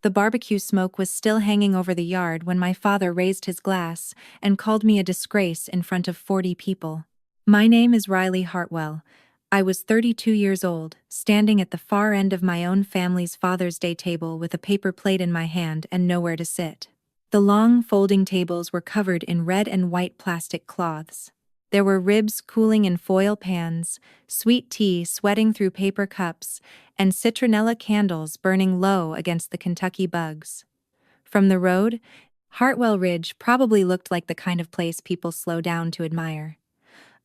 The barbecue smoke was still hanging over the yard when my father raised his glass and called me a disgrace in front of 40 people. My name is Riley Hartwell. I was 32 years old, standing at the far end of my own family's Father's Day table with a paper plate in my hand and nowhere to sit. The long, folding tables were covered in red and white plastic cloths. There were ribs cooling in foil pans, sweet tea sweating through paper cups, and citronella candles burning low against the Kentucky bugs. From the road, Hartwell Ridge probably looked like the kind of place people slow down to admire.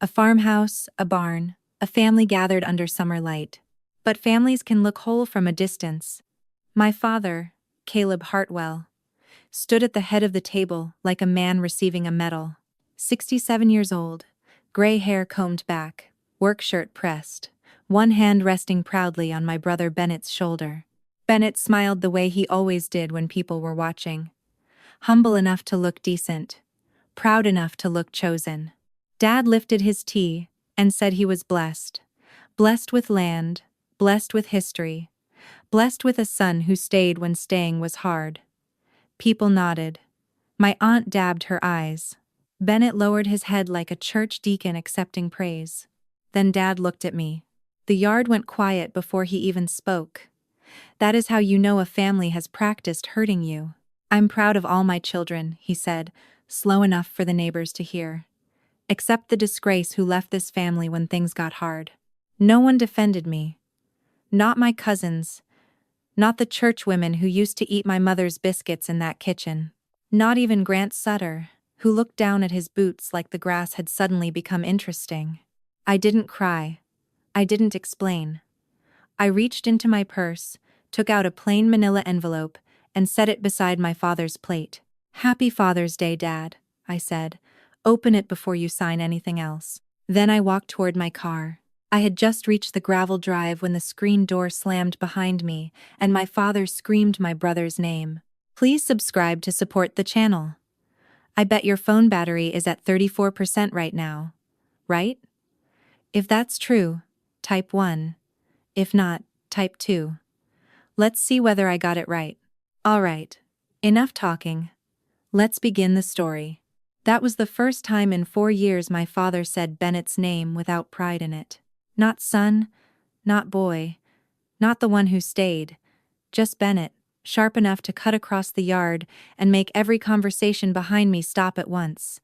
A farmhouse, a barn, a family gathered under summer light. But families can look whole from a distance. My father, Caleb Hartwell, stood at the head of the table like a man receiving a medal. 67 years old, gray hair combed back, work shirt pressed, one hand resting proudly on my brother Bennett's shoulder. Bennett smiled the way he always did when people were watching. Humble enough to look decent, proud enough to look chosen. Dad lifted his tea and said he was blessed. Blessed with land, blessed with history, blessed with a son who stayed when staying was hard. People nodded. My aunt dabbed her eyes. Bennett lowered his head like a church deacon accepting praise. Then Dad looked at me. The yard went quiet before he even spoke. That is how you know a family has practiced hurting you. I'm proud of all my children, he said, slow enough for the neighbors to hear. Except the disgrace who left this family when things got hard. No one defended me. Not my cousins. Not the church women who used to eat my mother's biscuits in that kitchen. Not even Grant Sutter, who looked down at his boots like the grass had suddenly become interesting. I didn't cry. I didn't explain. I reached into my purse, took out a plain manila envelope, and set it beside my father's plate. "Happy Father's Day, Dad," I said. "Open it before you sign anything else." Then I walked toward my car. I had just reached the gravel drive when the screen door slammed behind me, and my father screamed my brother's name. "Please subscribe to support the channel. I bet your phone battery is at 34% right now. Right? If that's true, type 1. If not, type 2. Let's see whether I got it right." Alright, enough talking. Let's begin the story. That was the first time in 4 years my father said Bennett's name without pride in it. Not son, not boy, not the one who stayed, just Bennett, sharp enough to cut across the yard and make every conversation behind me stop at once.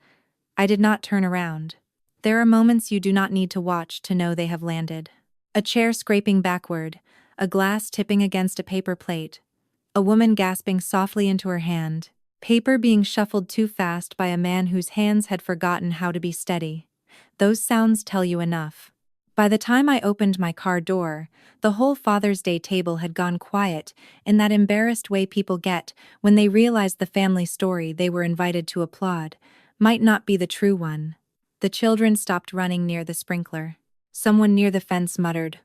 I did not turn around. There are moments you do not need to watch to know they have landed. A chair scraping backward, a glass tipping against a paper plate, a woman gasping softly into her hand, paper being shuffled too fast by a man whose hands had forgotten how to be steady. Those sounds tell you enough. By the time I opened my car door, the whole Father's Day table had gone quiet in that embarrassed way people get when they realize the family story they were invited to applaud might not be the true one. The children stopped running near the sprinkler. Someone near the fence muttered,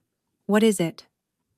"What is it?"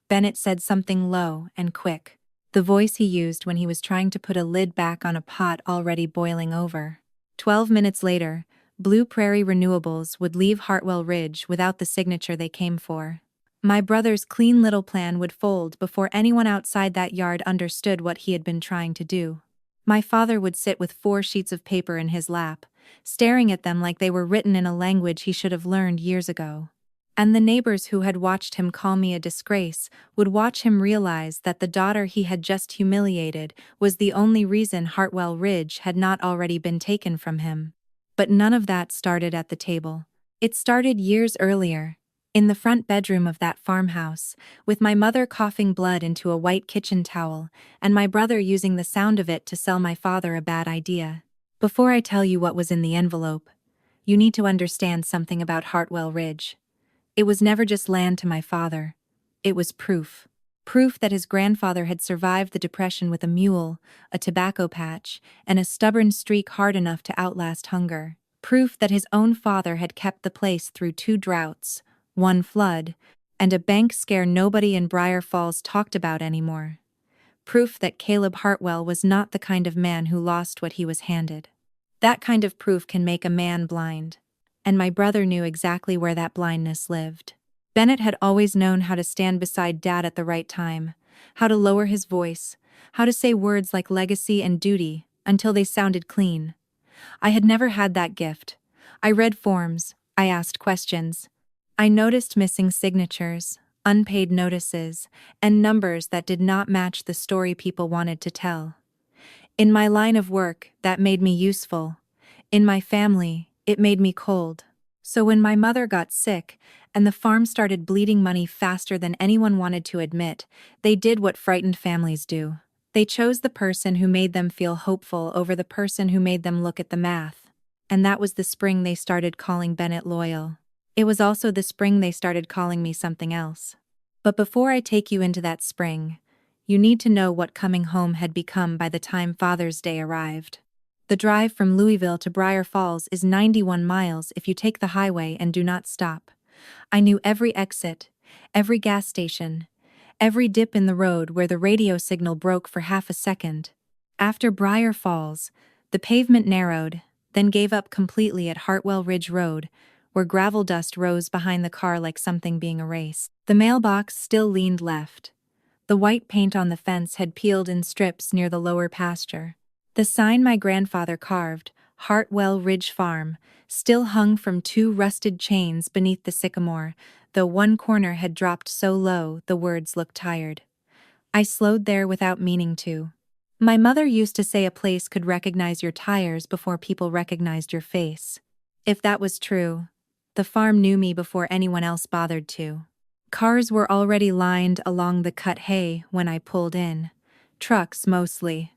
Bennett said something low and quick, the voice he used when he was trying to put a lid back on a pot already boiling over. 12 minutes later, BluePrairie Renewables would leave Hartwell Ridge without the signature they came for. My brother's clean little plan would fold before anyone outside that yard understood what he had been trying to do. My father would sit with 4 sheets of paper in his lap, staring at them like they were written in a language he should have learned years ago. And the neighbors who had watched him call me a disgrace would watch him realize that the daughter he had just humiliated was the only reason Hartwell Ridge had not already been taken from him. But none of that started at the table. It started years earlier, in the front bedroom of that farmhouse, with my mother coughing blood into a white kitchen towel, and my brother using the sound of it to sell my father a bad idea. Before I tell you what was in the envelope, you need to understand something about Hartwell Ridge. It was never just land to my father. It was proof. Proof that his grandfather had survived the Depression with a mule, a tobacco patch, and a stubborn streak hard enough to outlast hunger. Proof that his own father had kept the place through 2 droughts, 1 flood, and a bank scare nobody in Briar Falls talked about anymore. Proof that Caleb Hartwell was not the kind of man who lost what he was handed. That kind of proof can make a man blind. And my brother knew exactly where that blindness lived. Bennett had always known how to stand beside Dad at the right time, how to lower his voice, how to say words like legacy and duty until they sounded clean. I had never had that gift. I read forms, I asked questions. I noticed missing signatures, unpaid notices, and numbers that did not match the story people wanted to tell. In my line of work, that made me useful. In my family, it made me cold. So when my mother got sick, and the farm started bleeding money faster than anyone wanted to admit, they did what frightened families do. They chose the person who made them feel hopeful over the person who made them look at the math. And that was the spring they started calling Bennett loyal. It was also the spring they started calling me something else. But before I take you into that spring, you need to know what coming home had become by the time Father's Day arrived. The drive from Louisville to Briar Falls is 91 miles if you take the highway and do not stop. I knew every exit, every gas station, every dip in the road where the radio signal broke for half a second. After Briar Falls, the pavement narrowed, then gave up completely at Hartwell Ridge Road, where gravel dust rose behind the car like something being erased. The mailbox still leaned left. The white paint on the fence had peeled in strips near the lower pasture. The sign my grandfather carved, Hartwell Ridge Farm, still hung from two rusted chains beneath the sycamore, though one corner had dropped so low the words looked tired. I slowed there without meaning to. My mother used to say a place could recognize your tires before people recognized your face. If that was true, the farm knew me before anyone else bothered to. Cars were already lined along the cut hay when I pulled in. Trucks mostly.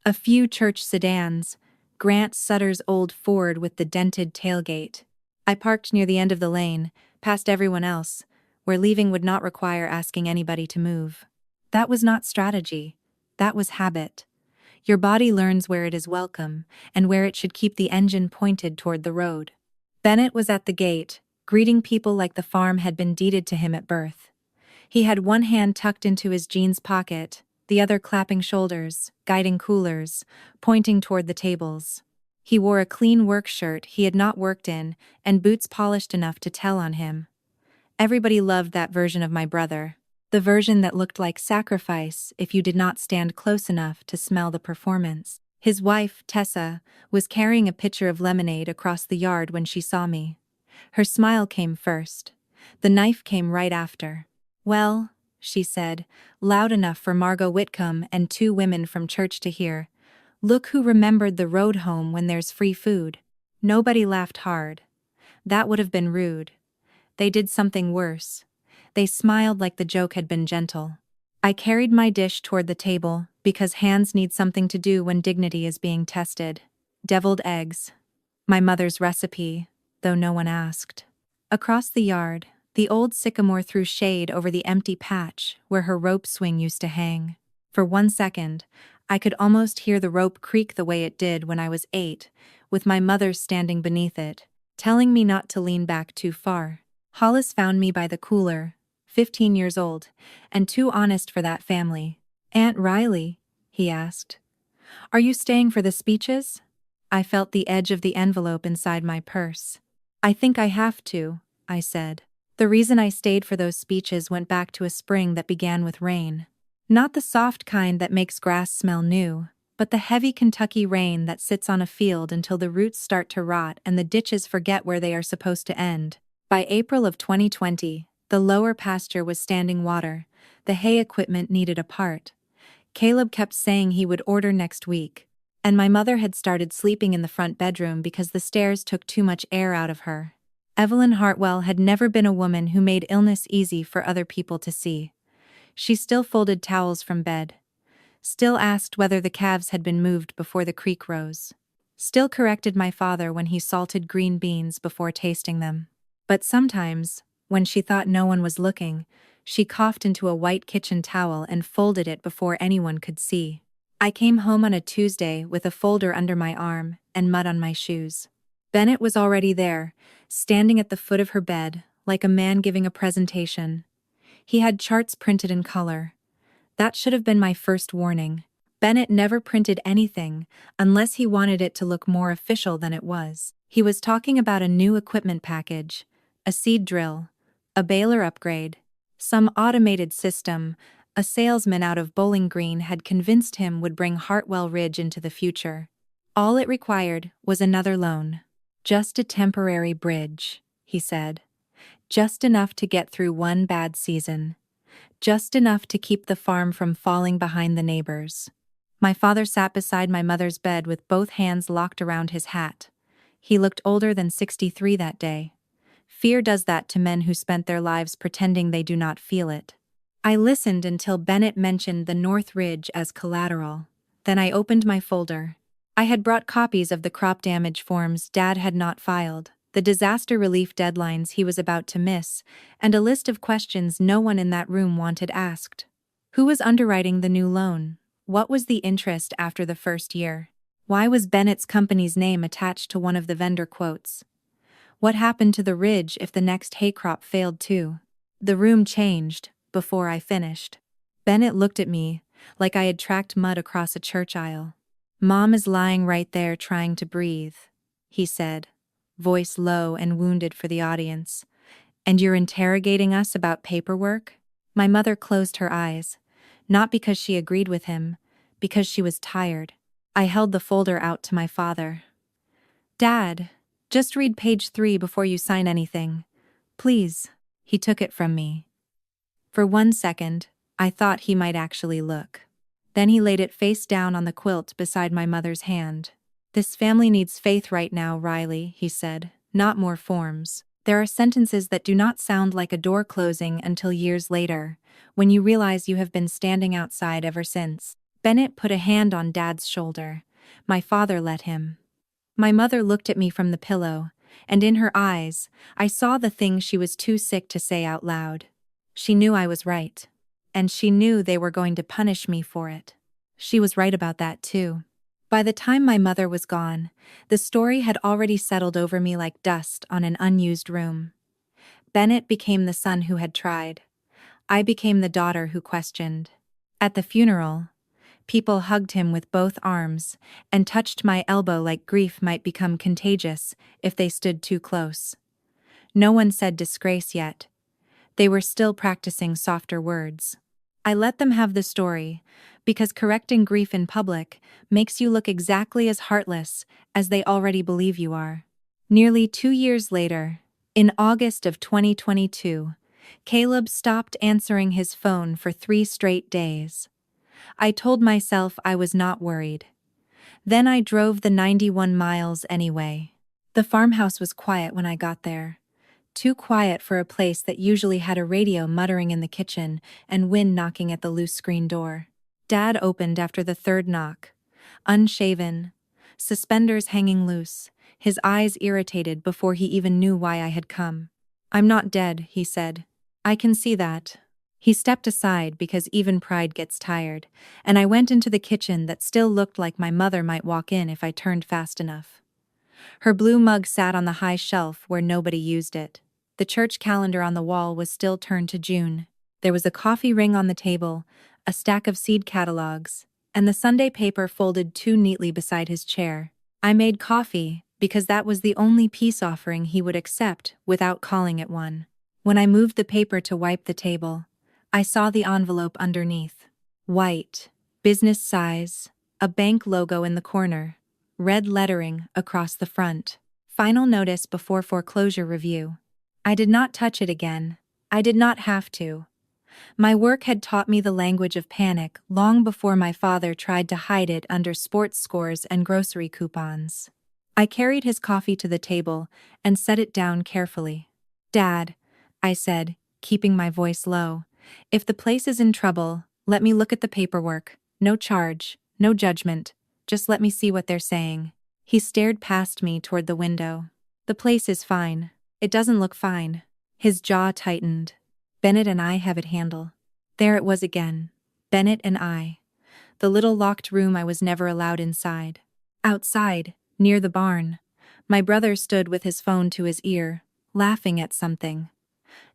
A few church sedans, Grant Sutter's old Ford with the dented tailgate. I parked near the end of the lane, past everyone else, where leaving would not require asking anybody to move. That was not strategy. That was habit. Your body learns where it is welcome, and where it should keep the engine pointed toward the road. Bennett was at the gate, greeting people like the farm had been deeded to him at birth. He had one hand tucked into his jeans pocket, the other clapping shoulders, guiding coolers, pointing toward the tables. He wore a clean work shirt he had not worked in, and boots polished enough to tell on him. Everybody loved that version of my brother, the version that looked like sacrifice if you did not stand close enough to smell the performance. His wife, Tessa, was carrying a pitcher of lemonade across the yard when she saw me. Her smile came first. The knife came right after. "Well," she said, loud enough for Margot Whitcomb and two women from church to hear, "look who remembered the road home when there's free food." Nobody laughed hard. That would have been rude. They did something worse. They smiled like the joke had been gentle. I carried my dish toward the table, because hands need something to do when dignity is being tested. Deviled eggs. My mother's recipe, though no one asked. Across the yard, the old sycamore threw shade over the empty patch where her rope swing used to hang. For 1 second, I could almost hear the rope creak the way it did when I was 8, with my mother standing beneath it, telling me not to lean back too far. Hollis found me by the cooler, 15 years old, and too honest for that family. "Aunt Riley," he asked, "are you staying for the speeches?" I felt the edge of the envelope inside my purse. "I think I have to," I said. The reason I stayed for those speeches went back to a spring that began with rain. Not the soft kind that makes grass smell new, but the heavy Kentucky rain that sits on a field until the roots start to rot and the ditches forget where they are supposed to end. By April of 2020, the lower pasture was standing water. The hay equipment needed a part. Caleb kept saying he would order next week, and my mother had started sleeping in the front bedroom because the stairs took too much air out of her. Evelyn Hartwell had never been a woman who made illness easy for other people to see. She still folded towels from bed, still asked whether the calves had been moved before the creek rose, still corrected my father when he salted green beans before tasting them. But sometimes, when she thought no one was looking, she coughed into a white kitchen towel and folded it before anyone could see. I came home on a Tuesday with a folder under my arm and mud on my shoes. Bennett was already there, standing at the foot of her bed, like a man giving a presentation. He had charts printed in color. That should have been my first warning. Bennett never printed anything, unless he wanted it to look more official than it was. He was talking about a new equipment package, a seed drill, a baler upgrade, some automated system, A salesman out of Bowling Green had convinced him would bring Hartwell Ridge into the future. All it required was another loan. Just a temporary bridge, he said. Just enough to get through one bad season. Just enough to keep the farm from falling behind the neighbors. My father sat beside my mother's bed with both hands locked around his hat. He looked older than 63 that day. Fear does that to men who spent their lives pretending they do not feel it. I listened until Bennett mentioned the North Ridge as collateral. Then I opened my folder. I had brought copies of the crop damage forms Dad had not filed, the disaster relief deadlines he was about to miss, and a list of questions no one in that room wanted asked. Who was underwriting the new loan? What was the interest after the first year? Why was Bennett's company's name attached to one of the vendor quotes? What happened to the ridge if the next hay crop failed too? The room changed before I finished. Bennett looked at me like I had tracked mud across a church aisle. "Mom is lying right there trying to breathe," he said, voice low and wounded for the audience. "And you're interrogating us about paperwork?" My mother closed her eyes, not because she agreed with him, because she was tired. I held the folder out to my father. "Dad, just read page 3 before you sign anything. Please." He took it from me. For 1 second, I thought he might actually look. Then he laid it face down on the quilt beside my mother's hand. "This family needs faith right now, Riley," he said, "not more forms." There are sentences that do not sound like a door closing until years later, when you realize you have been standing outside ever since. Bennett put a hand on Dad's shoulder. My father let him. My mother looked at me from the pillow, and in her eyes, I saw the things she was too sick to say out loud. She knew I was right. And she knew they were going to punish me for it. She was right about that too. By the time my mother was gone, the story had already settled over me like dust on an unused room. Bennett became the son who had tried. I became the daughter who questioned. At the funeral, people hugged him with both arms and touched my elbow like grief might become contagious if they stood too close. No one said disgrace yet. They were still practicing softer words. I let them have the story, because correcting grief in public makes you look exactly as heartless as they already believe you are. Nearly 2 years later, in August of 2022, Caleb stopped answering his phone for 3 straight days. I told myself I was not worried. Then I drove the 91 miles anyway. The farmhouse was quiet when I got there. Too quiet for a place that usually had a radio muttering in the kitchen and wind knocking at the loose screen door. Dad opened after the 3rd knock. Unshaven, suspenders hanging loose, his eyes irritated before he even knew why I had come. "I'm not dead," he said. "I can see that." He stepped aside because even pride gets tired, and I went into the kitchen that still looked like my mother might walk in if I turned fast enough. Her blue mug sat on the high shelf where nobody used it. The church calendar on the wall was still turned to June. There was a coffee ring on the table, a stack of seed catalogs, and the Sunday paper folded too neatly beside his chair. I made coffee because that was the only peace offering he would accept without calling it one. When I moved the paper to wipe the table, I saw the envelope underneath. White, business size, a bank logo in the corner. Red lettering across the front. Final notice before foreclosure review. I did not touch it again. I did not have to. My work had taught me the language of panic long before my father tried to hide it under sports scores and grocery coupons. I carried his coffee to the table and set it down carefully. "Dad," I said, keeping my voice low, "if the place is in trouble, let me look at the paperwork. No charge, no judgment. Just let me see what they're saying." He stared past me toward the window. "The place is fine. It doesn't look fine." His jaw tightened. "Bennett and I have it handled." There it was again. Bennett and I. The little locked room I was never allowed inside. Outside, near the barn, my brother stood with his phone to his ear, laughing at something.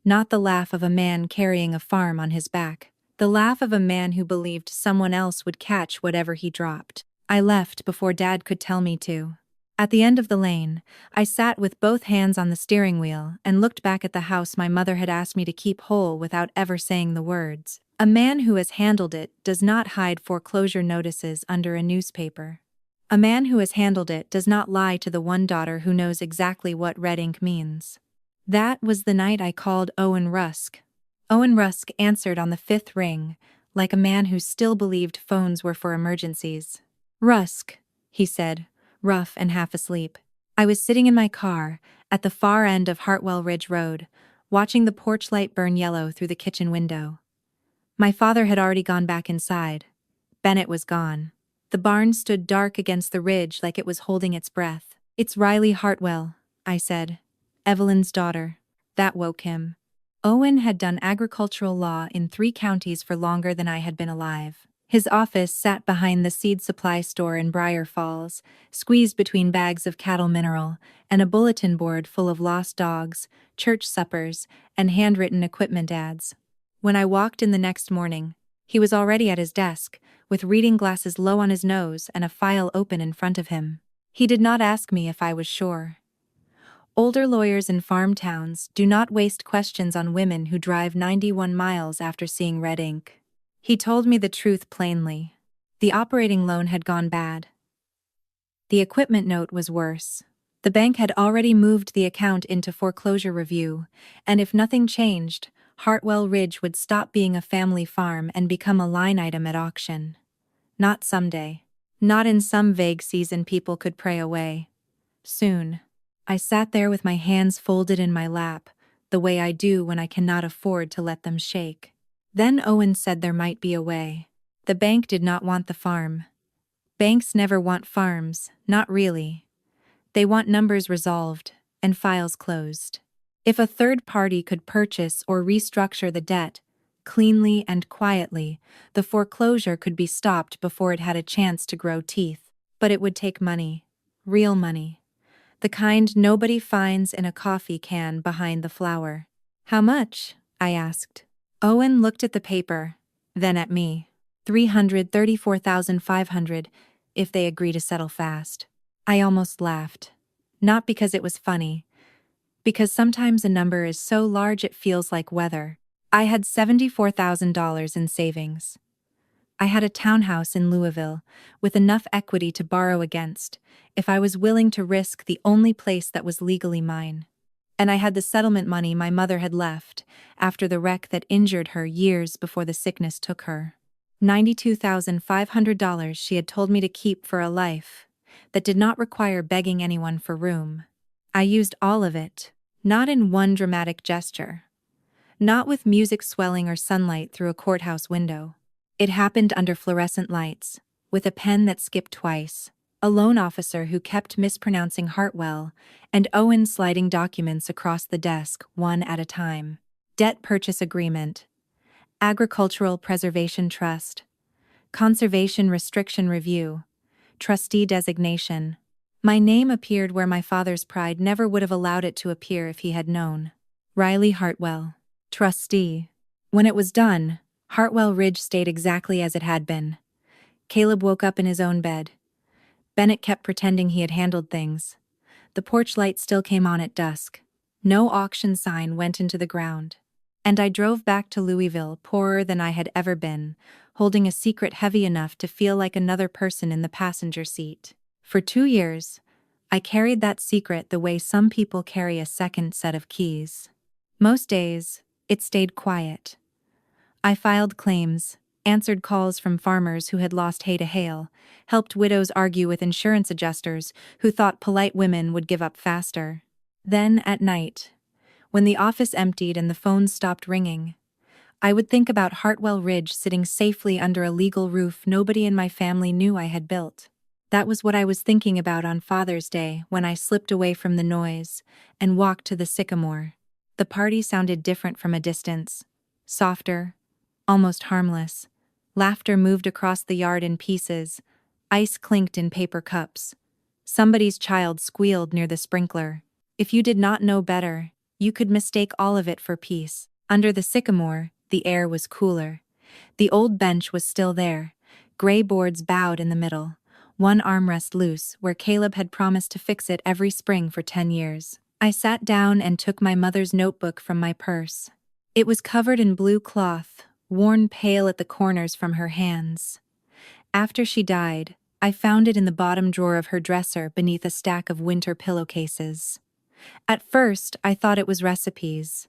Not the laugh of a man carrying a farm on his back. The laugh of a man who believed someone else would catch whatever he dropped. I left before Dad could tell me to. At the end of the lane, I sat with both hands on the steering wheel and looked back at the house my mother had asked me to keep whole without ever saying the words. A man who has handled it does not hide foreclosure notices under a newspaper. A man who has handled it does not lie to the one daughter who knows exactly what red ink means. That was the night I called Owen Rusk. Owen Rusk answered on the fifth ring, like a man who still believed phones were for emergencies. "Rusk," he said, rough and half asleep. I was sitting in my car, at the far end of Hartwell Ridge Road, watching the porch light burn yellow through the kitchen window. My father had already gone back inside. Bennett was gone. The barn stood dark against the ridge like it was holding its breath. "It's Riley Hartwell," I said. "Evelyn's daughter." That woke him. Owen had done agricultural law in 3 counties for longer than I had been alive. His office sat behind the seed supply store in Briar Falls, squeezed between bags of cattle mineral, and a bulletin board full of lost dogs, church suppers, and handwritten equipment ads. When I walked in the next morning, he was already at his desk, with reading glasses low on his nose and a file open in front of him. He did not ask me if I was sure. Older lawyers in farm towns do not waste questions on women who drive 91 miles after seeing red ink. He told me the truth plainly. The operating loan had gone bad. The equipment note was worse. The bank had already moved the account into foreclosure review, and if nothing changed, Hartwell Ridge would stop being a family farm and become a line item at auction. Not someday. Not in some vague season people could pray away. Soon. I sat there with my hands folded in my lap, the way I do when I cannot afford to let them shake. Then Owen said there might be a way. The bank did not want the farm. Banks never want farms, not really. They want numbers resolved and files closed. If a third party could purchase or restructure the debt, cleanly and quietly, the foreclosure could be stopped before it had a chance to grow teeth. But it would take money. Real money. The kind nobody finds in a coffee can behind the flour. "How much?" I asked. Owen looked at the paper, then at me. $334,500, if they agree to settle fast. I almost laughed. Not because it was funny. Because sometimes a number is so large it feels like weather. I had $74,000 in savings. I had a townhouse in Louisville, with enough equity to borrow against, if I was willing to risk the only place that was legally mine. And I had the settlement money my mother had left, after the wreck that injured her years before the sickness took her. $92,500 she had told me to keep for a life that did not require begging anyone for room. I used all of it. Not in one dramatic gesture. Not with music swelling or sunlight through a courthouse window. It happened under fluorescent lights, with a pen that skipped twice, a loan officer who kept mispronouncing Hartwell, and Owen sliding documents across the desk one at a time. Debt purchase agreement. Agricultural Preservation Trust. Conservation Restriction Review. Trustee designation. My name appeared where my father's pride never would have allowed it to appear if he had known. Riley Hartwell. Trustee. When it was done, Hartwell Ridge stayed exactly as it had been. Caleb woke up in his own bed. Bennett kept pretending he had handled things. The porch light still came on at dusk. No auction sign went into the ground. And I drove back to Louisville poorer than I had ever been, holding a secret heavy enough to feel like another person in the passenger seat. For 2 years, I carried that secret the way some people carry a second set of keys. Most days, it stayed quiet. I filed claims, answered calls from farmers who had lost hay to hail, helped widows argue with insurance adjusters who thought polite women would give up faster. Then, at night, when the office emptied and the phones stopped ringing, I would think about Hartwell Ridge sitting safely under a legal roof nobody in my family knew I had built. That was what I was thinking about on Father's Day when I slipped away from the noise and walked to the sycamore. The party sounded different from a distance. Softer, almost harmless. Laughter moved across the yard in pieces. Ice clinked in paper cups. Somebody's child squealed near the sprinkler. If you did not know better, you could mistake all of it for peace. Under the sycamore, the air was cooler. The old bench was still there, gray boards bowed in the middle. One armrest loose, where Caleb had promised to fix it every spring for 10 years. I sat down and took my mother's notebook from my purse. It was covered in blue cloth, worn pale at the corners from her hands. After she died, I found it in the bottom drawer of her dresser beneath a stack of winter pillowcases. At first, I thought it was recipes.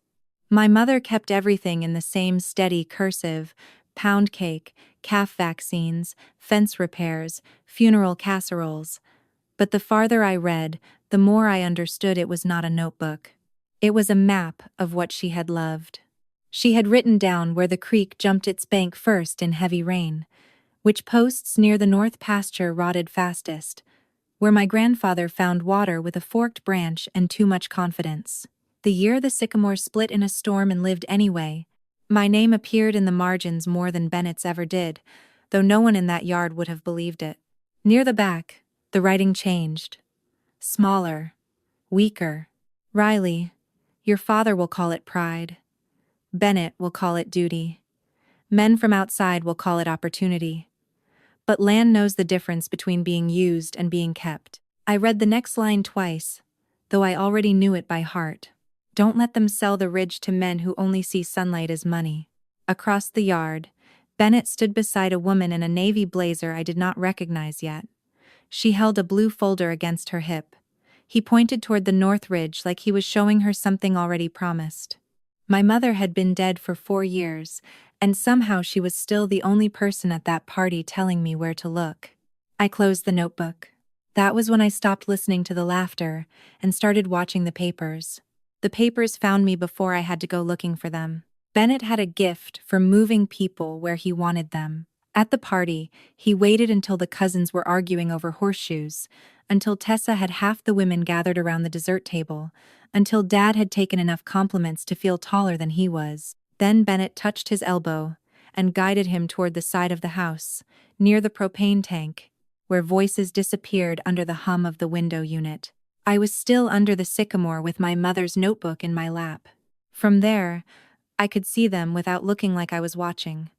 My mother kept everything in the same steady cursive: pound cake, calf vaccines, fence repairs, funeral casseroles. But the farther I read, the more I understood it was not a notebook. It was a map of what she had loved. She had written down where the creek jumped its bank first in heavy rain, which posts near the north pasture rotted fastest, where my grandfather found water with a forked branch and too much confidence. The year the sycamore split in a storm and lived anyway. My name appeared in the margins more than Bennett's ever did, though no one in that yard would have believed it. Near the back, the writing changed. Smaller. Weaker. Riley, your father will call it pride. Bennett will call it duty. Men from outside will call it opportunity. But land knows the difference between being used and being kept. I read the next line twice, though I already knew it by heart. Don't let them sell the ridge to men who only see sunlight as money. Across the yard, Bennett stood beside a woman in a navy blazer I did not recognize yet. She held a blue folder against her hip. He pointed toward the north ridge like he was showing her something already promised. My mother had been dead for 4 years, and somehow she was still the only person at that party telling me where to look. I closed the notebook. That was when I stopped listening to the laughter and started watching the papers. The papers found me before I had to go looking for them. Bennett had a gift for moving people where he wanted them. At the party, he waited until the cousins were arguing over horseshoes, until Tessa had half the women gathered around the dessert table, until Dad had taken enough compliments to feel taller than he was. Then Bennett touched his elbow and guided him toward the side of the house, near the propane tank, where voices disappeared under the hum of the window unit. I was still under the sycamore with my mother's notebook in my lap. From there, I could see them without looking like I was watching.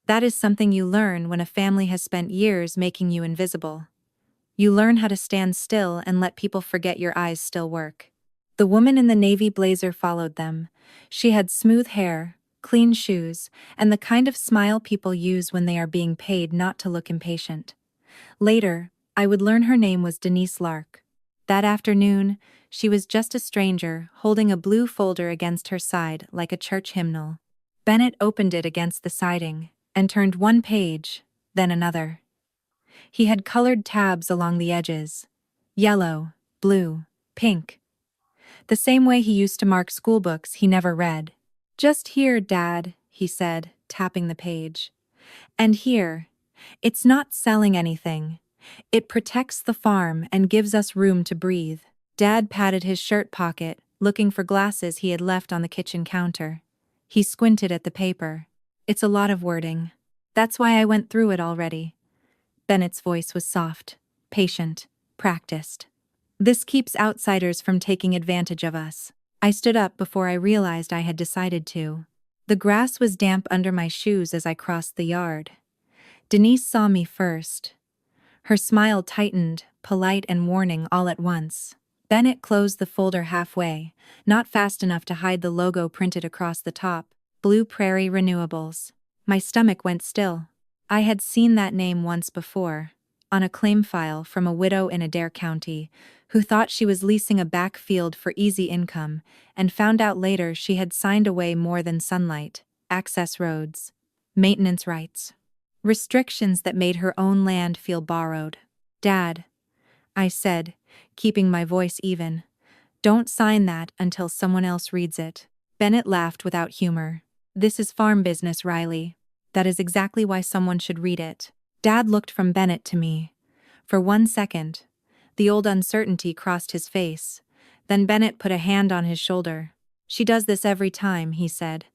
That is something you learn when a family has spent years making you invisible. You learn how to stand still and let people forget your eyes still work. The woman in the navy blazer followed them. She had smooth hair, clean shoes, and the kind of smile people use when they are being paid not to look impatient. Later, I would learn her name was Denise Lark. That afternoon, she was just a stranger, holding a blue folder against her side like a church hymnal. Bennett opened it against the siding and turned one page, then another. He had colored tabs along the edges. Yellow, blue, pink. The same way he used to mark school books he never read. "Just here, Dad," he said, tapping the page. "And here. It's not selling anything. It protects the farm and gives us room to breathe." Dad patted his shirt pocket, looking for glasses he had left on the kitchen counter. He squinted at the paper. "It's a lot of wording. That's why I went through it already." Bennett's voice was soft, patient, practiced. "This keeps outsiders from taking advantage of us." I stood up before I realized I had decided to. The grass was damp under my shoes as I crossed the yard. Denise saw me first. Her smile tightened, polite and warning all at once. Bennett closed the folder halfway, not fast enough to hide the logo printed across the top: BluePrairie Renewables. My stomach went still. I had seen that name once before, on a claim file from a widow in Adair County, who thought she was leasing a back field for easy income, and found out later she had signed away more than sunlight, access roads, maintenance rights, restrictions that made her own land feel borrowed. "Dad," I said, keeping my voice even, "don't sign that until someone else reads it." Bennett laughed without humor. "This is farm business, Riley. That is exactly why someone should read it." Dad looked from Bennett to me. For 1 second, the old uncertainty crossed his face. Then Bennett put a hand on his shoulder. "She does this every time," he said.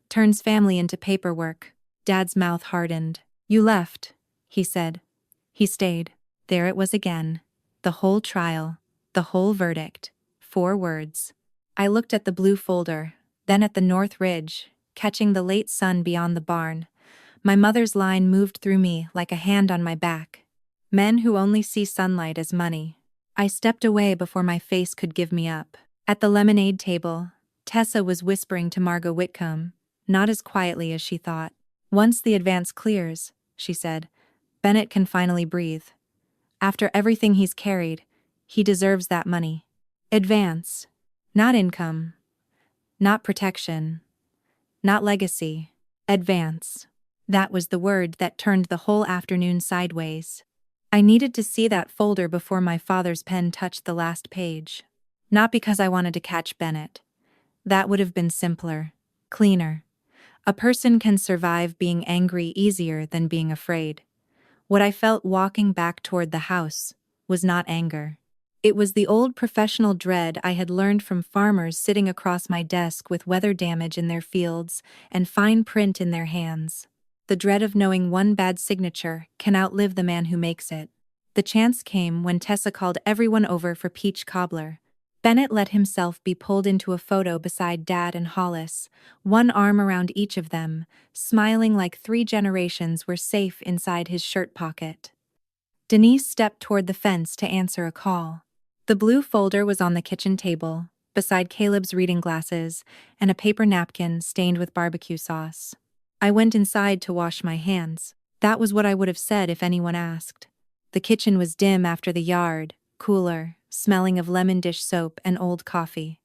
"Turns family into paperwork." Dad's mouth hardened. "You left," he said. He stayed. There it was again. The whole trial. The whole verdict. 4 words. I looked at the blue folder, then at the north ridge, catching the late sun beyond the barn. My mother's line moved through me like a hand on my back. Men who only see sunlight as money. I stepped away before my face could give me up. At the lemonade table, Tessa was whispering to Margot Whitcomb, not as quietly as she thought. Once the advance clears, she said, Bennett can finally breathe. After everything he's carried, he deserves that money. Advance. Not income. Not protection. Not legacy. Advance. That was the word that turned the whole afternoon sideways. I needed to see that folder before my father's pen touched the last page. Not because I wanted to catch Bennett. That would have been simpler. Cleaner. A person can survive being angry easier than being afraid. What I felt walking back toward the house was not anger. It was the old professional dread I had learned from farmers sitting across my desk with weather damage in their fields and fine print in their hands. The dread of knowing one bad signature can outlive the man who makes it. The chance came when Tessa called everyone over for peach cobbler. Bennett let himself be pulled into a photo beside Dad and Hollis, one arm around each of them, smiling like 3 generations were safe inside his shirt pocket. Denise stepped toward the fence to answer a call. The blue folder was on the kitchen table, beside Caleb's reading glasses and a paper napkin stained with barbecue sauce. I went inside to wash my hands. That was what I would have said if anyone asked. The kitchen was dim after the yard, cooler, smelling of lemon dish soap and old coffee.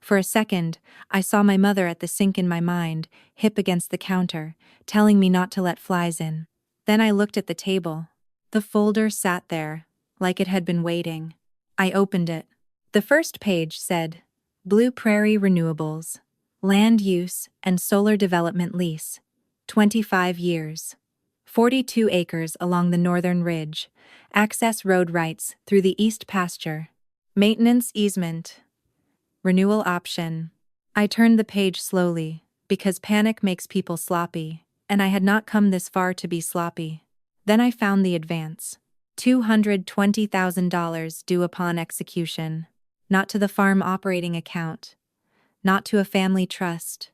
For a second, I saw my mother at the sink in my mind, hip against the counter, telling me not to let flies in. Then I looked at the table. The folder sat there, like it had been waiting. I opened it. The first page said, BluePrairie Renewables, Land Use and Solar Development Lease, 25 years. 42 acres along the northern ridge, access road rights through the east pasture, maintenance easement, renewal option. I turned the page slowly, because panic makes people sloppy, and I had not come this far to be sloppy. Then I found the advance. $220,000 due upon execution. Not to the farm operating account. Not to a family trust.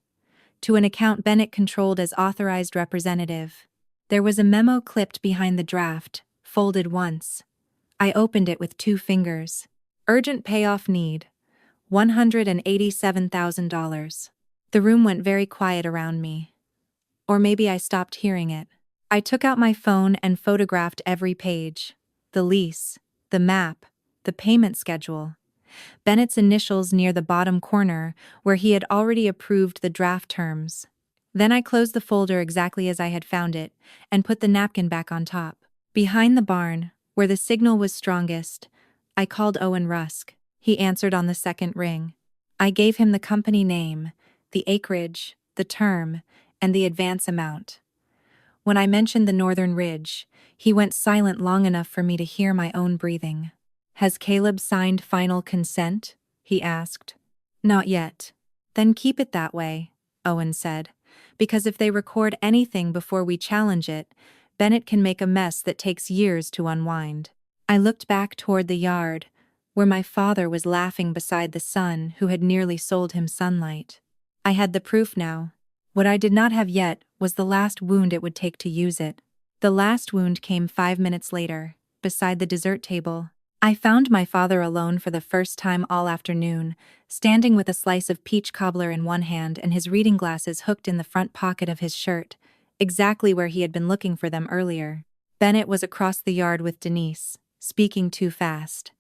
To an account Bennett controlled as authorized representative. There was a memo clipped behind the draft, folded once. I opened it with 2 fingers. Urgent payoff need. $187,000. The room went very quiet around me. Or maybe I stopped hearing it. I took out my phone and photographed every page. The lease, the map, the payment schedule. Bennett's initials near the bottom corner, where he had already approved the draft terms. Then I closed the folder exactly as I had found it, and put the napkin back on top. Behind the barn, where the signal was strongest, I called Owen Rusk. He answered on the second ring. I gave him the company name, the acreage, the term, and the advance amount. When I mentioned the northern ridge, he went silent long enough for me to hear my own breathing. Has Caleb signed final consent? He asked. Not yet. Then keep it that way, Owen said. Because if they record anything before we challenge it, Bennett can make a mess that takes years to unwind. I looked back toward the yard, where my father was laughing beside the son who had nearly sold him sunlight. I had the proof now. What I did not have yet was the last wound it would take to use it. The last wound came 5 minutes later, beside the dessert table. I found my father alone for the first time all afternoon, standing with a slice of peach cobbler in one hand and his reading glasses hooked in the front pocket of his shirt, exactly where he had been looking for them earlier. Bennett was across the yard with Denise, speaking too fast.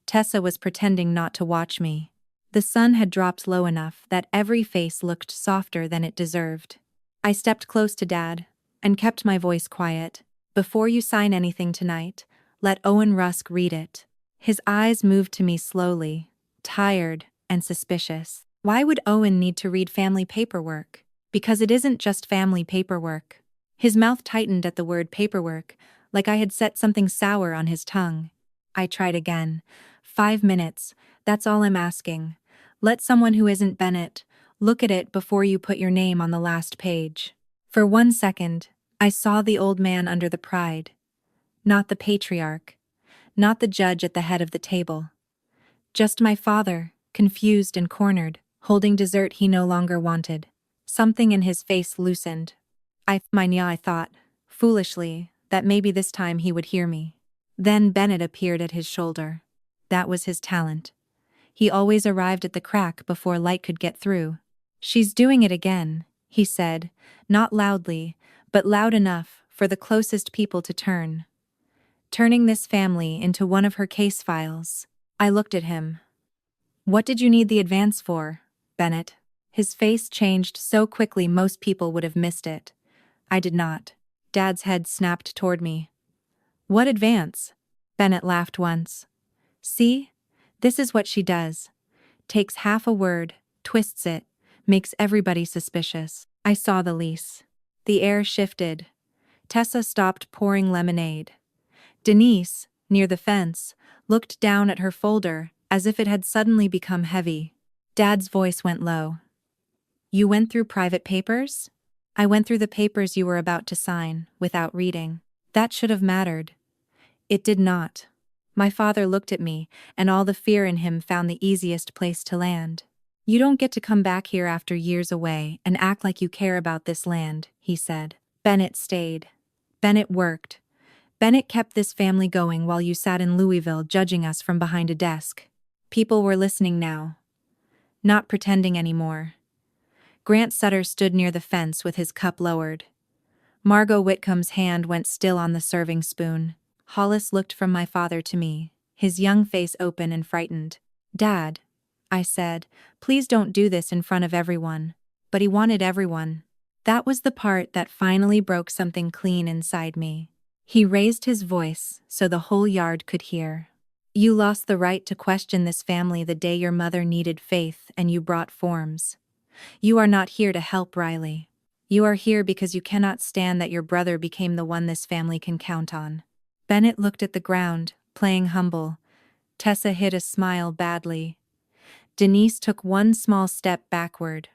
Tessa was pretending not to watch me. The sun had dropped low enough that every face looked softer than it deserved. I stepped close to Dad, and kept my voice quiet. Before you sign anything tonight, let Owen Rusk read it. His eyes moved to me slowly, tired and suspicious. Why would Owen need to read family paperwork? Because it isn't just family paperwork. His mouth tightened at the word paperwork, like I had set something sour on his tongue. I tried again. 5 minutes, that's all I'm asking. Let someone who isn't Bennett look at it before you put your name on the last page. For 1 second, I saw the old man under the pride. Not the patriarch. Not the judge at the head of the table. Just my father, confused and cornered, holding dessert he no longer wanted. Something in his face loosened. I thought, foolishly, that maybe this time he would hear me. Then Bennett appeared at his shoulder. That was his talent. He always arrived at the crack before light could get through. She's doing it again, he said, not loudly, but loud enough for the closest people to turn. Turning this family into one of her case files. I looked at him. What did you need the advance for, Bennett? His face changed so quickly most people would have missed it. I did not. Dad's head snapped toward me. What advance? Bennett laughed once. See? This is what she does. Takes half a word, twists it, makes everybody suspicious. I saw the lease. The air shifted. Tessa stopped pouring lemonade. Denise, near the fence, looked down at her folder as if it had suddenly become heavy. Dad's voice went low. You went through private papers? I went through the papers you were about to sign, without reading. That should have mattered. It did not. My father looked at me, and all the fear in him found the easiest place to land. You don't get to come back here after years away and act like you care about this land, he said. Bennett stayed. Bennett worked. Bennett kept this family going while you sat in Louisville judging us from behind a desk. People were listening now. Not pretending anymore. Grant Sutter stood near the fence with his cup lowered. Margot Whitcomb's hand went still on the serving spoon. Hollis looked from my father to me, his young face open and frightened. Dad, I said, please don't do this in front of everyone. But he wanted everyone. That was the part that finally broke something clean inside me. He raised his voice so the whole yard could hear. You lost the right to question this family the day your mother needed faith and you brought forms. You are not here to help Riley. You are here because you cannot stand that your brother became the one this family can count on. Bennett looked at the ground, playing humble. Tessa hid a smile badly. Denise took one small step backward.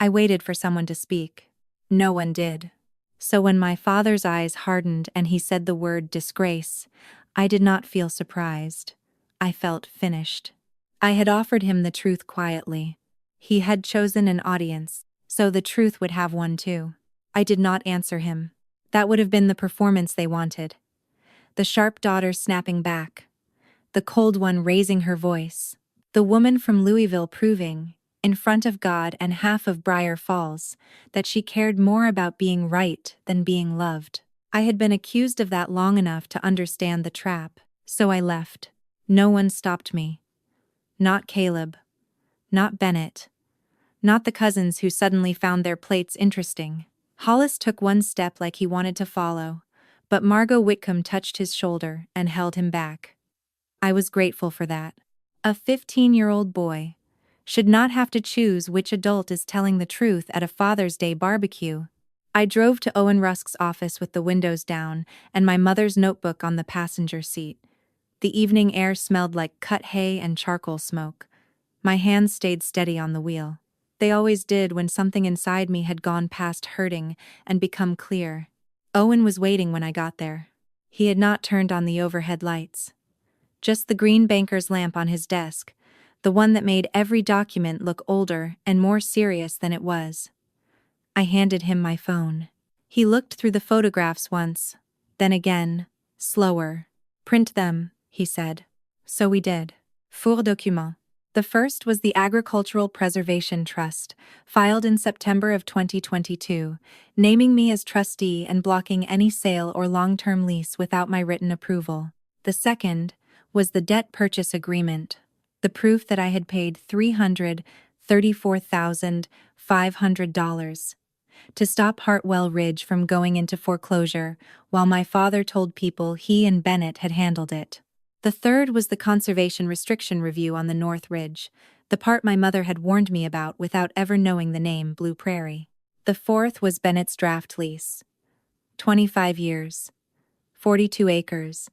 I waited for someone to speak. No one did. So when my father's eyes hardened and he said the word disgrace, I did not feel surprised. I felt finished. I had offered him the truth quietly. He had chosen an audience, so the truth would have one too. I did not answer him. That would have been the performance they wanted. The sharp daughter snapping back. The cold one raising her voice. The woman from Louisville proving, in front of God and half of Briar Falls, that she cared more about being right than being loved. I had been accused of that long enough to understand the trap, so I left. No one stopped me. Not Caleb. Not Bennett. Not the cousins who suddenly found their plates interesting. Hollis took one step like he wanted to follow, but Margot Whitcomb touched his shoulder and held him back. I was grateful for that. A 15-year-old boy should not have to choose which adult is telling the truth at a Father's Day barbecue. I drove to Owen Rusk's office with the windows down and my mother's notebook on the passenger seat. The evening air smelled like cut hay and charcoal smoke. My hands stayed steady on the wheel. They always did when something inside me had gone past hurting and become clear. Owen was waiting when I got there. He had not turned on the overhead lights. Just the green banker's lamp on his desk, the one that made every document look older and more serious than it was. I handed him my phone. He looked through the photographs once, then again, slower. Print them, he said. So we did. Four documents. The first was the Agricultural Preservation Trust, filed in September of 2022, naming me as trustee and blocking any sale or long-term lease without my written approval. The second was the debt purchase agreement, the proof that I had paid $334,500 to stop Hartwell Ridge from going into foreclosure, while my father told people he and Bennett had handled it. The third was the conservation restriction review on the North Ridge, the part my mother had warned me about without ever knowing the name BluePrairie. The fourth was Bennett's draft lease. 25 years. 42 acres.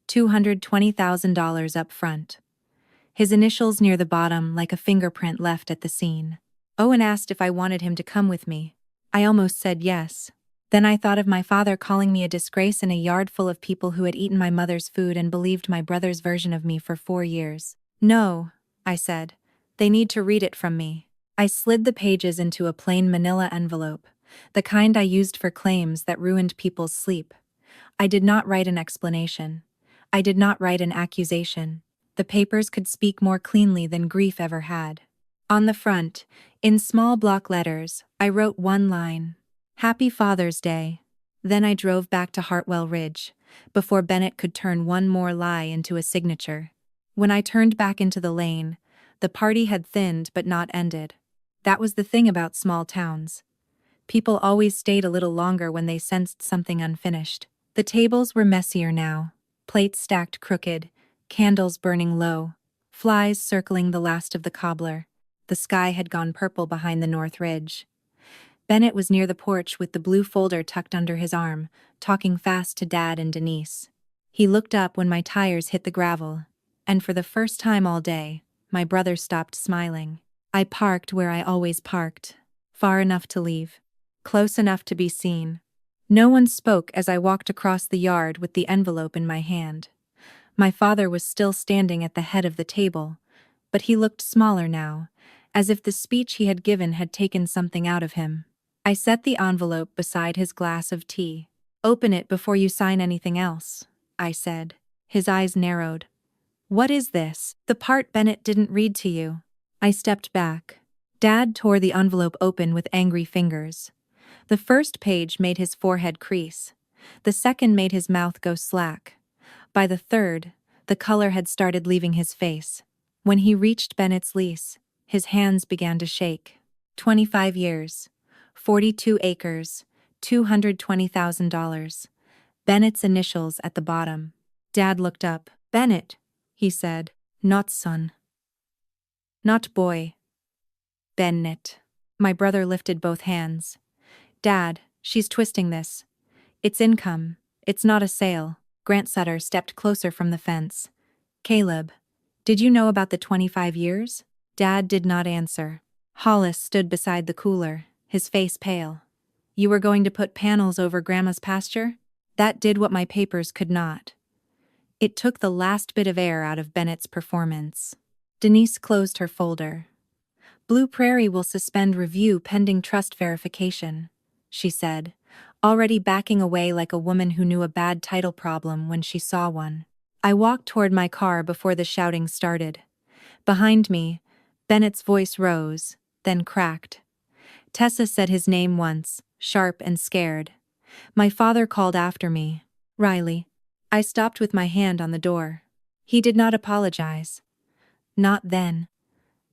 $220,000 up front. His initials near the bottom like a fingerprint left at the scene. Owen asked if I wanted him to come with me. I almost said yes. Then I thought of my father calling me a disgrace in a yard full of people who had eaten my mother's food and believed my brother's version of me for 4 years. No, I said. They need to read it from me. I slid the pages into a plain manila envelope, the kind I used for claims that ruined people's sleep. I did not write an explanation. I did not write an accusation. The papers could speak more cleanly than grief ever had. On the front, in small block letters, I wrote one line: Happy Father's Day. Then I drove back to Hartwell Ridge, before Bennett could turn one more lie into a signature. When I turned back into the lane, the party had thinned but not ended. That was the thing about small towns. People always stayed a little longer when they sensed something unfinished. The tables were messier now, plates stacked crooked, candles burning low, flies circling the last of the cobbler. The sky had gone purple behind the north ridge. Bennett was near the porch with the blue folder tucked under his arm, talking fast to Dad and Denise. He looked up when my tires hit the gravel, and for the first time all day, my brother stopped smiling. I parked where I always parked, far enough to leave, close enough to be seen. No one spoke as I walked across the yard with the envelope in my hand. My father was still standing at the head of the table, but he looked smaller now, as if the speech he had given had taken something out of him. I set the envelope beside his glass of tea. Open it before you sign anything else, I said. His eyes narrowed. What is this? The part Bennett didn't read to you. I stepped back. Dad tore the envelope open with angry fingers. The first page made his forehead crease. The second made his mouth go slack. By the third, the color had started leaving his face. When he reached Bennett's lease, his hands began to shake. 25 years. 42 acres, $220,000. Bennett's initials at the bottom. Dad looked up. Bennett, he said. Not son. Not boy. Bennett. My brother lifted both hands. Dad, she's twisting this. It's income. It's not a sale. Grant Sutter stepped closer from the fence. Caleb, did you know about the 25 years? Dad did not answer. Hollis stood beside the cooler, his face pale. You were going to put panels over Grandma's pasture? That did what my papers could not. It took the last bit of air out of Bennett's performance. Denise closed her folder. BluePrairie will suspend review pending trust verification, she said, already backing away like a woman who knew a bad title problem when she saw one. I walked toward my car before the shouting started. Behind me, Bennett's voice rose, then cracked. Tessa said his name once, sharp and scared. My father called after me. Riley. I stopped with my hand on the door. He did not apologize. Not then.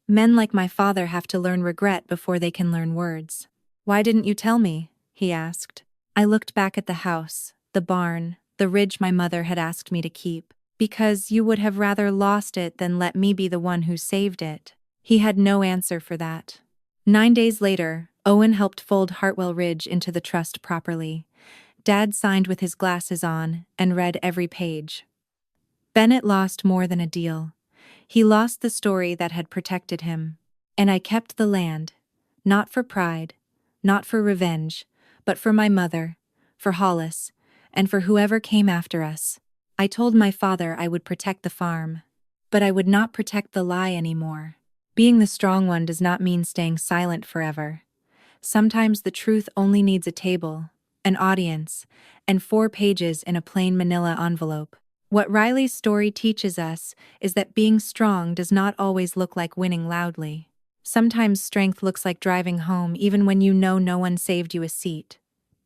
Men like my father have to learn regret before they can learn words. Why didn't you tell me? He asked. I looked back at the house, the barn, the ridge my mother had asked me to keep. Because you would have rather lost it than let me be the one who saved it. He had no answer for that. 9 days later, Owen helped fold Hartwell Ridge into the trust properly. Dad signed with his glasses on and read every page. Bennett lost more than a deal. He lost the story that had protected him. And I kept the land. Not for pride, not for revenge, but for my mother, for Hollis, and for whoever came after us. I told my father I would protect the farm. But I would not protect the lie anymore. Being the strong one does not mean staying silent forever. Sometimes the truth only needs a table, an audience, and 4 pages in a plain manila envelope. What Riley's story teaches us is that being strong does not always look like winning loudly. Sometimes strength looks like driving home even when you know no one saved you a seat.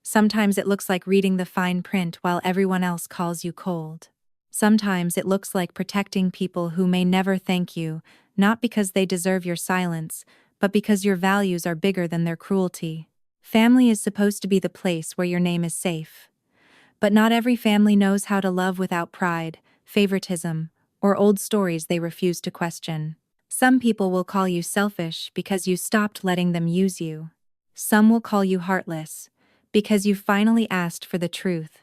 Sometimes it looks like reading the fine print while everyone else calls you cold. Sometimes it looks like protecting people who may never thank you, not because they deserve your silence, but because your values are bigger than their cruelty. Family is supposed to be the place where your name is safe. But not every family knows how to love without pride, favoritism, or old stories they refuse to question. Some people will call you selfish because you stopped letting them use you. Some will call you heartless because you finally asked for the truth.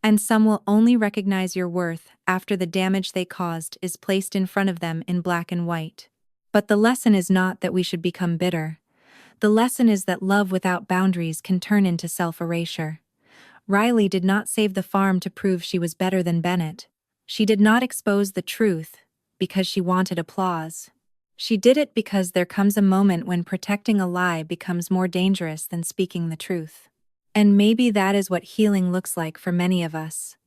And some will only recognize your worth after the damage they caused is placed in front of them in black and white. But the lesson is not that we should become bitter. The lesson is that love without boundaries can turn into self-erasure. Riley did not save the farm to prove she was better than Bennett. She did not expose the truth because she wanted applause. She did it because there comes a moment when protecting a lie becomes more dangerous than speaking the truth. And maybe that is what healing looks like for many of us.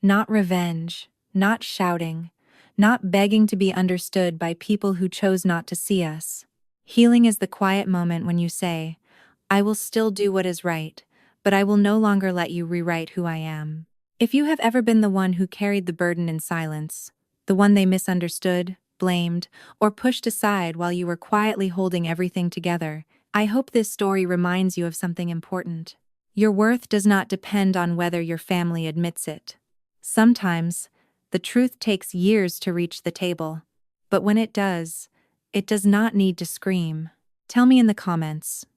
Not revenge, not shouting, not begging to be understood by people who chose not to see us. Healing is the quiet moment when you say, I will still do what is right, but I will no longer let you rewrite who I am. If you have ever been the one who carried the burden in silence, the one they misunderstood, blamed, or pushed aside while you were quietly holding everything together, I hope this story reminds you of something important. Your worth does not depend on whether your family admits it. Sometimes, the truth takes years to reach the table. But when it does not need to scream. Tell me in the comments.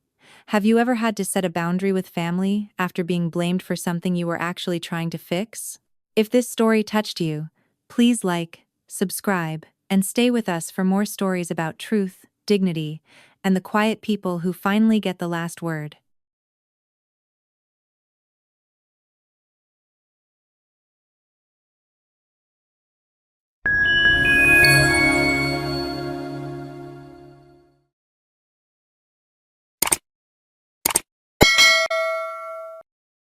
Have you ever had to set a boundary with family after being blamed for something you were actually trying to fix? If this story touched you, please like, subscribe, and stay with us for more stories about truth, dignity, and the quiet people who finally get the last word.